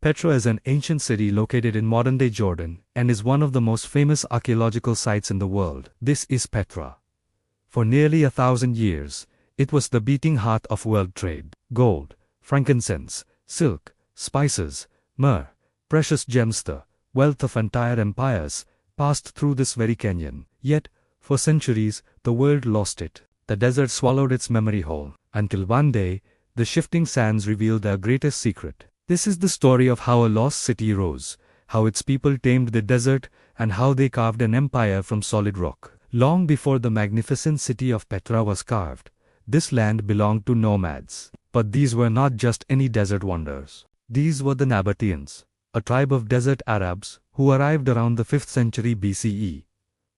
Petra is an ancient city located in modern-day Jordan and is one of the most famous archaeological sites in the world. This is Petra. For nearly 1,000 years, it was the beating heart of world trade. Gold, frankincense, silk, spices, myrrh, precious gems, the wealth of entire empires, passed through this very canyon. Yet, for centuries, the world lost it. The desert swallowed its memory whole, until one day, the shifting sands revealed their greatest secret. This is the story of how a lost city rose, how its people tamed the desert, and how they carved an empire from solid rock. Long before the magnificent city of Petra was carved, this land belonged to nomads. But these were not just any desert wanderers. These were the Nabataeans, a tribe of desert Arabs who arrived around the 5th century BCE.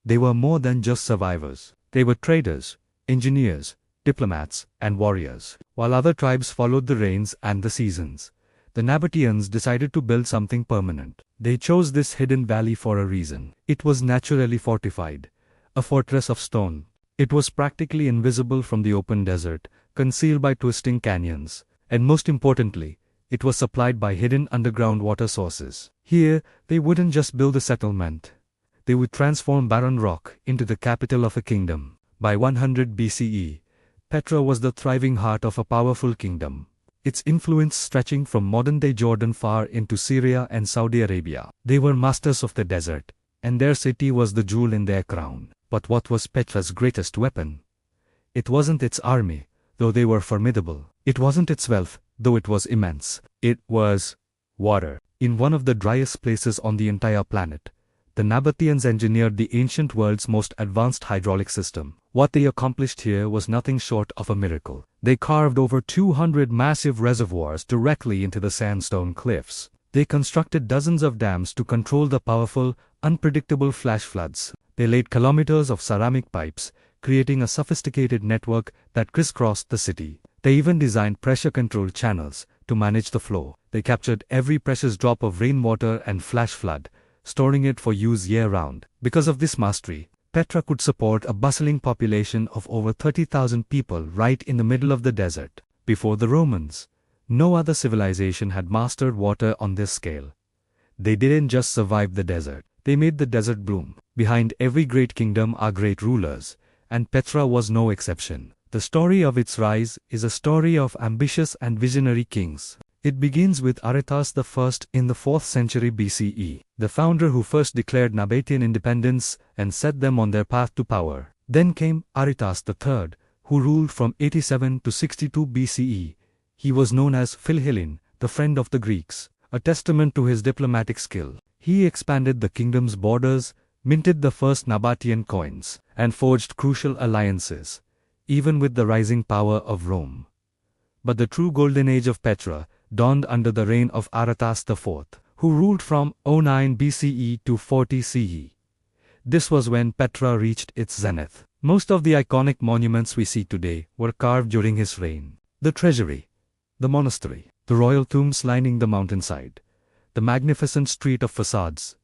They were more than just survivors. They were traders, engineers, diplomats, and warriors. While other tribes followed the rains and the seasons, the Nabataeans decided to build something permanent. They chose this hidden valley for a reason. It was naturally fortified, a fortress of stone. It was practically invisible from the open desert, concealed by twisting canyons, and most importantly, it was supplied by hidden underground water sources. Here, they wouldn't just build a settlement. They would transform barren rock into the capital of a kingdom. By 100 BCE, Petra was the thriving heart of a powerful kingdom, its influence stretching from modern-day Jordan far into Syria and Saudi Arabia. They were masters of the desert, and their city was the jewel in their crown. But what was Petra's greatest weapon? It wasn't its army, though they were formidable. It wasn't its wealth, though it was immense. It was water. In one of the driest places on the entire planet, the Nabataeans engineered the ancient world's most advanced hydraulic system. What they accomplished here was nothing short of a miracle. They carved over 200 massive reservoirs directly into the sandstone cliffs. They constructed dozens of dams to control the powerful, unpredictable flash floods. They laid kilometers of ceramic pipes, creating a sophisticated network that crisscrossed the city. They even designed pressure-controlled channels to manage the flow. They captured every precious drop of rainwater and flash flood, storing it for use year-round. Because of this mastery, Petra could support a bustling population of over 30,000 people right in the middle of the desert. Before the Romans, no other civilization had mastered water on this scale. They didn't just survive the desert, they made the desert bloom. Behind every great kingdom are great rulers, and Petra was no exception. The story of its rise is a story of ambitious and visionary kings. It begins with Aretas I in the 4th century BCE, the founder who first declared Nabataean independence and set them on their path to power. Then came Aretas III, who ruled from 87 to 62 BCE. He was known as Philhellene, the friend of the Greeks, a testament to his diplomatic skill. He expanded the kingdom's borders, minted the first Nabataean coins, and forged crucial alliances, even with the rising power of Rome. But the true golden age of Petra dawned under the reign of Aretas IV, who ruled from 09 BCE to 40 CE. This was when Petra reached its zenith. Most of the iconic monuments we see today were carved during his reign. The treasury, the monastery, the royal tombs lining the mountainside, the magnificent street of façades.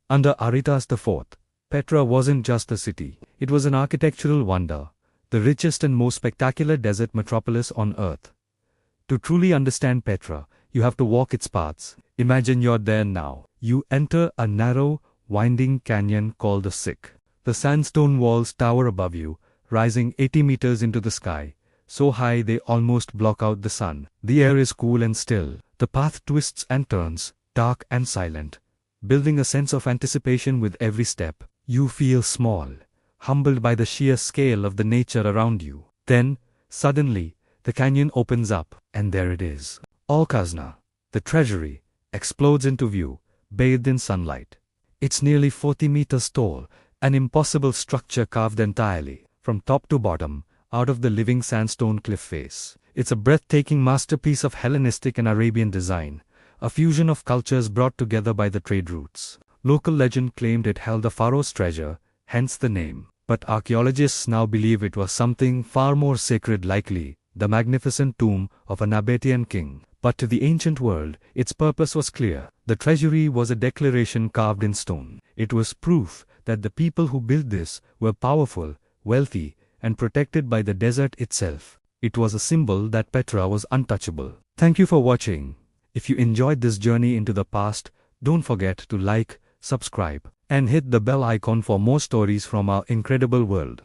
Under Aretas IV, Petra wasn't just a city, it was an architectural wonder, the richest and most spectacular desert metropolis on earth. To truly understand Petra, you have to walk its paths. Imagine you're there now. You enter a narrow, winding canyon called the Sick. The sandstone walls tower above you, rising 80 meters into the sky, so high they almost block out the sun. The air is cool and still. The path twists and turns, dark and silent, building a sense of anticipation with every step. You feel small, humbled by the sheer scale of the nature around you. Then, suddenly, the canyon opens up, and there it is. Al-Khazna, the treasury, explodes into view, bathed in sunlight. It's nearly 40 meters tall, an impossible structure carved entirely, from top to bottom, out of the living sandstone cliff face. It's a breathtaking masterpiece of Hellenistic and Arabian design, a fusion of cultures brought together by the trade routes. Local legend claimed it held the pharaoh's treasure, hence the name. But archaeologists now believe it was something far more sacred, likely the magnificent tomb of a Nabataean king. But to the ancient world, its purpose was clear. The treasury was a declaration carved in stone. It was proof that the people who built this were powerful, wealthy, and protected by the desert itself. It was a symbol that Petra was untouchable. Thank you for watching. If you enjoyed this journey into the past, don't forget to like, subscribe, and hit the bell icon for more stories from our incredible world.